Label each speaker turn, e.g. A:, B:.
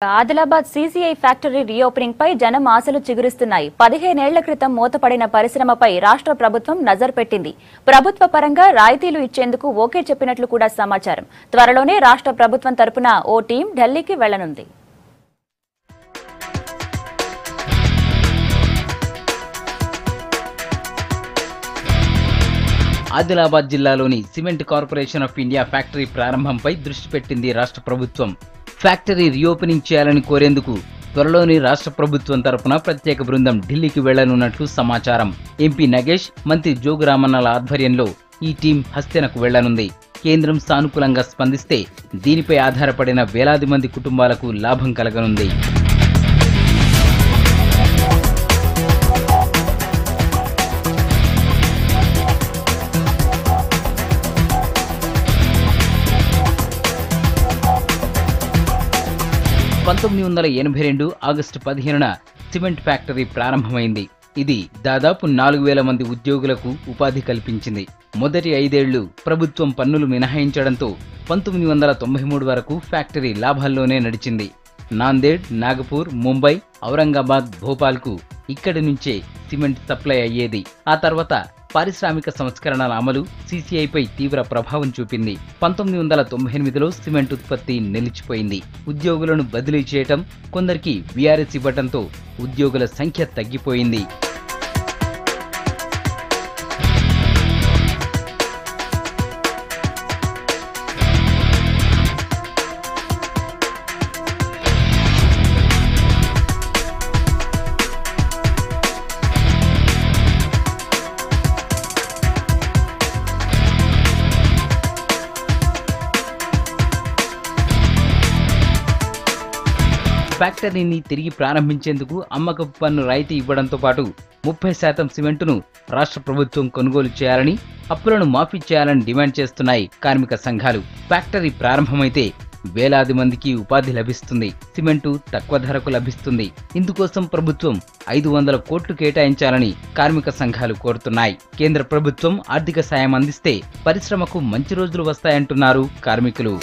A: Adilabad CCI factory reopening పై జనం ఆశలు చిగురిస్తున్నాయి. 15 ఏళ్ల క్రితం మూతపడిన పరిశ్రమపై రాష్ట్ర ప్రభుత్వం నజర్ పెట్టింది. ప్రభుత్వ పరంగా రాయితీలు ఇచ్చేందుకు ఓకే చెప్పినట్లు కూడా సమాచారం. త్వరలోనే రాష్ట్ర ప్రభుత్వం తరపున ఓ టీం ఢిల్లీకి వెళ్లనుంది.
B: ఆదిలాబాద్ జిల్లాలోని cement corporation of India factory ప్రారంభంపై దృష్టి పెట్టింది రాష్ట్ర ప్రభుత్వం. ఫ్యాక్టరీ రీఓపెనింగ్ చేయాలని కోరేందుకు త్వరలోని రాష్ట్ర ప్రభుత్వం తరపున ప్రత్యేక బృందం ఢిల్లీకి వెళ్లనున్నట్లు సమాచారం. ఎంపీ నగేష్, మంత్రి జోగురామన్నల ఆధ్వర్యంలో ఈ టీం హస్తెనకు వెళ్లనుంది. కేంద్రం సానుకూలంగా స్పందిస్తే దీనిపై ఆధారపడిన వేలాది మంది కుటుంబాలకు లాభం కలగనుంది. ఆగస్టు 15న సిమెంట్ ఫ్యాక్టరీ ప్రారంభమైంది. ఇది దాదాపు 4000 మంది ఉద్యోగులకు ఉపాధి కల్పించింది. మొదటి 5 ఏళ్లు ప్రభుత్వం పన్నులు మినహాయించడంతో 1993 వరకు ఫ్యాక్టరీ లాభాల్లోనే నడిచింది. నాందేడ్, నాగపూర్, ముంబై, ఔరంగాబాద్, భోపాల్కు ఇక్కడి నుంచే సిమెంట్ సప్లై అయ్యేది. ఆ తర్వాత పారిశ్రామిక సంస్కరణల అమలు సీసీఐపై తీవ్ర ప్రభావం చూపింది. 1998లో సిమెంట్ ఉత్పత్తి నిలిచిపోయింది. ఉద్యోగులను బదిలీ చేయటం, కొందరికి వీఆర్ఎస్ ఇవ్వటంతో ఉద్యోగుల సంఖ్య తగ్గిపోయింది. ఫ్యాక్టరీని తిరిగి ప్రారంభించేందుకు అమ్మకపు పన్ను రాయితీ ఇవ్వడంతో పాటు 30% సిమెంటును రాష్ట్ర ప్రభుత్వం కొనుగోలు చేయాలని, అప్పులను మాఫీ చేయాలని డిమాండ్ చేస్తున్నాయి కార్మిక సంఘాలు. ఫ్యాక్టరీ ప్రారంభమైతే వేలాది మందికి ఉపాధి లభిస్తుంది. సిమెంటు తక్కువ ధరకు లభిస్తుంది. ఇందుకోసం ప్రభుత్వం 500 కోట్లు కేటాయించాలని కార్మిక సంఘాలు కోరుతున్నాయి. కేంద్ర ప్రభుత్వం ఆర్థిక సాయం అందిస్తే పరిశ్రమకు మంచి రోజులు వస్తాయంటున్నారు కార్మికులు.